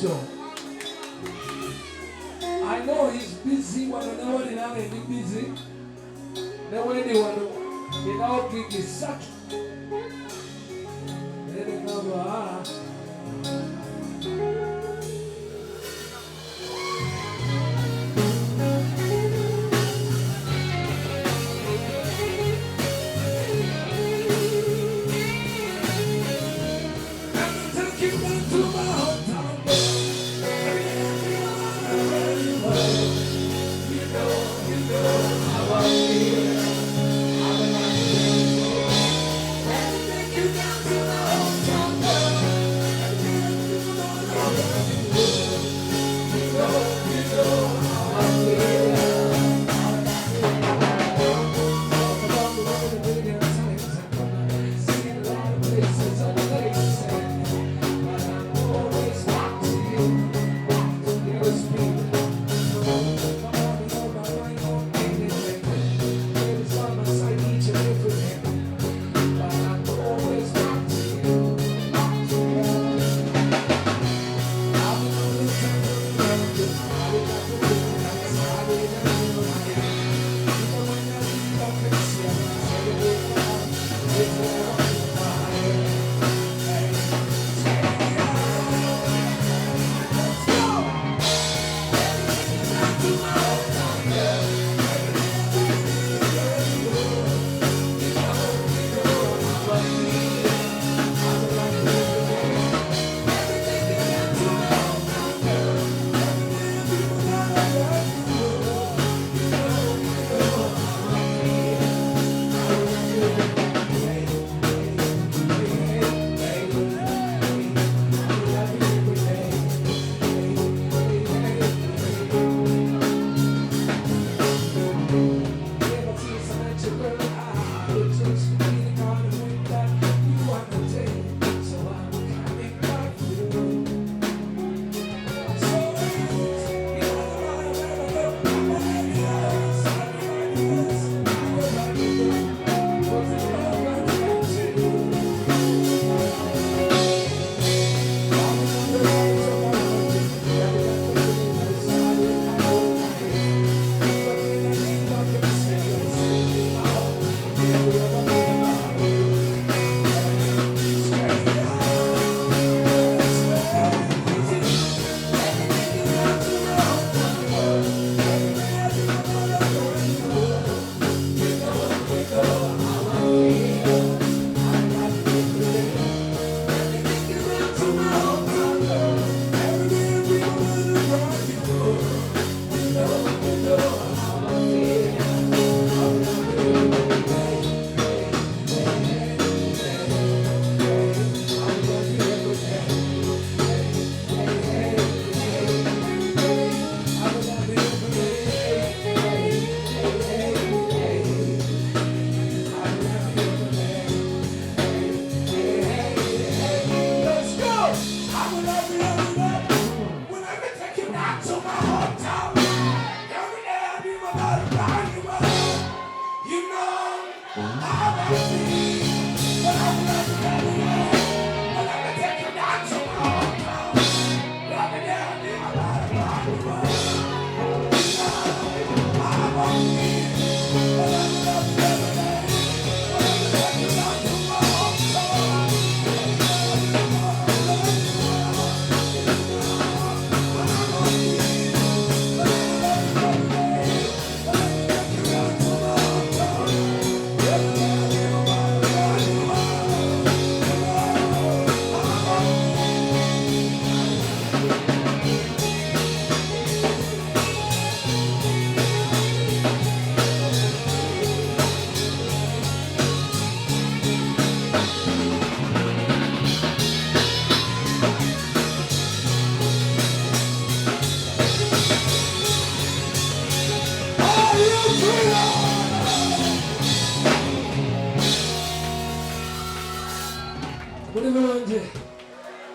I know he's busy, one another in our busy. The way they want to, you know, give you such. Let it go.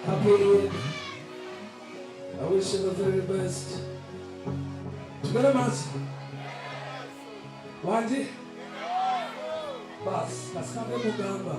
Happy. I wish you the very best. Together, Mas. Wanji? Bas, kasikame mugamba.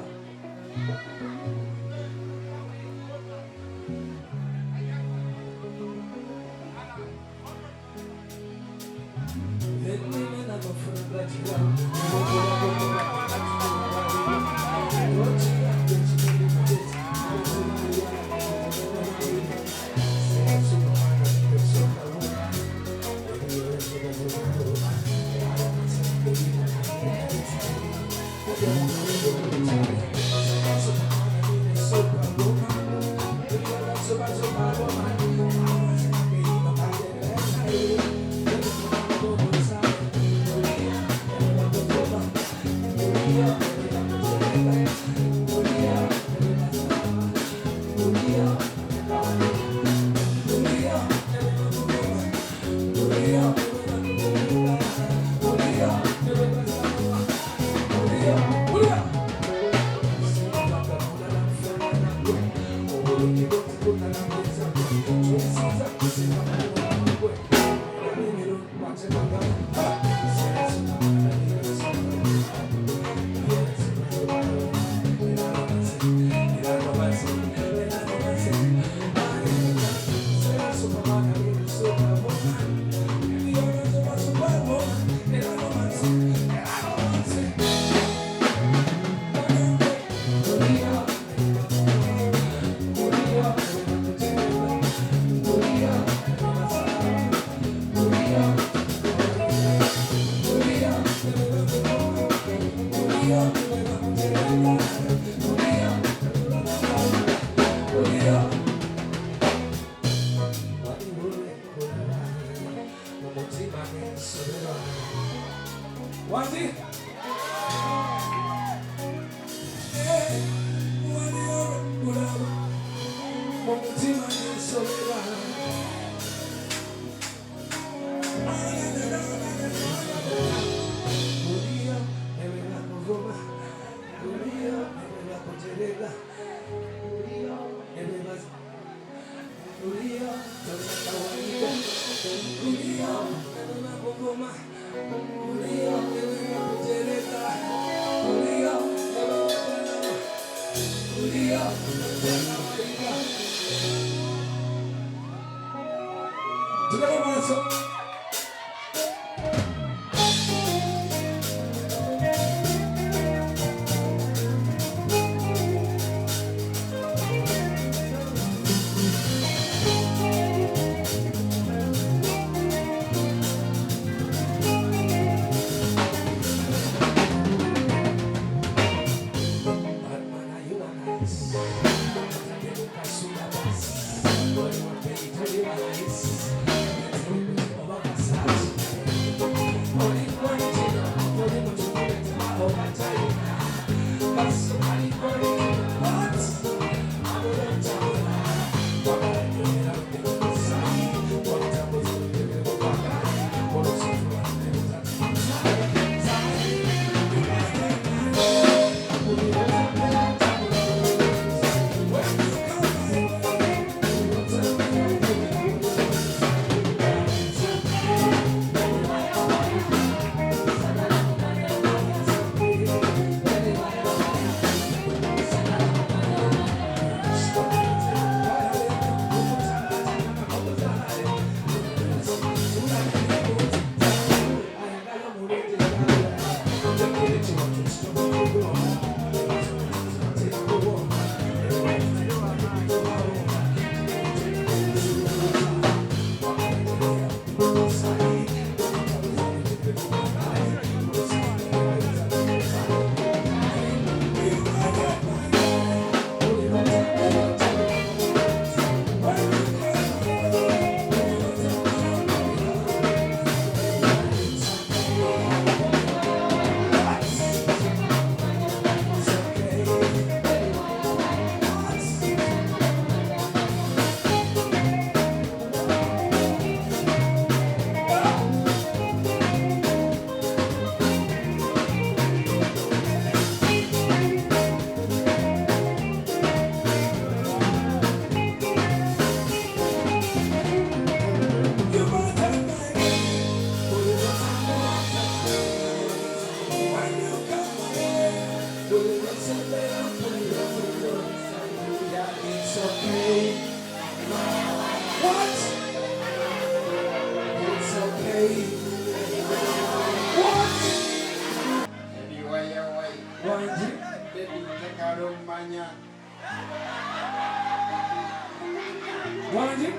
Wanji?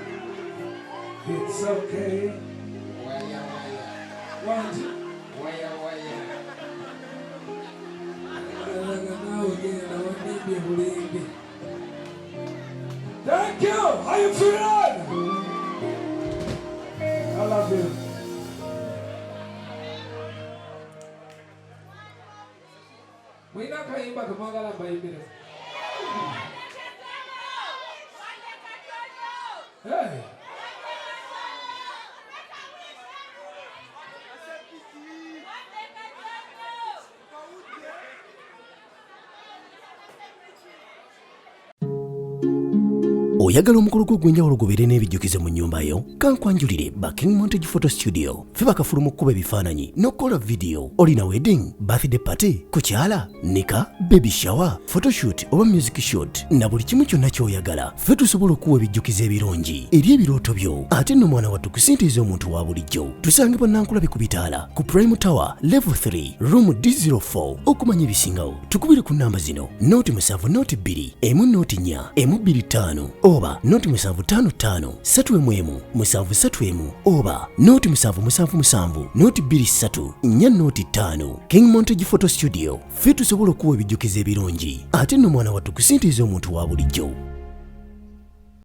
It's okay. Wanji? Thank you. How you feeling? I love you. We not coming back to Mangala by a minute. Hey. Oyagala omukolo gw'ogwenjawulo gubeere n'ebijjukizo mu nnyumba yo? Kankwanjulire ba King Montage Photo Studio. Ffe bakafulu mu kkuba ebifaananyi n'okukola video. Olina wedding, birthday party, kukyala, nika, baby shower, photoshoot oba music shoot na buli kimu kyonna ky'oyagala. Ffe tusobola okuwa ebijjukizo ebirungi eri ebirooto byo. Ate nno mwana wattu kusintiiza omuntu wa bulijjo. Tusange Bannankulabi ku Bitaala ku Prime Tower Level 3 Room D04. Okumanya ebisingawo tukubire ku nnamba zino: 0702 104 125 oba 0755 311 731 oba 0777 223 405. King Montage Photo Studio. Ffe tusobola okuwa ebijjukizo ebirungi ate nno mwana wattu kusintiiza omuntu wa bulijjo.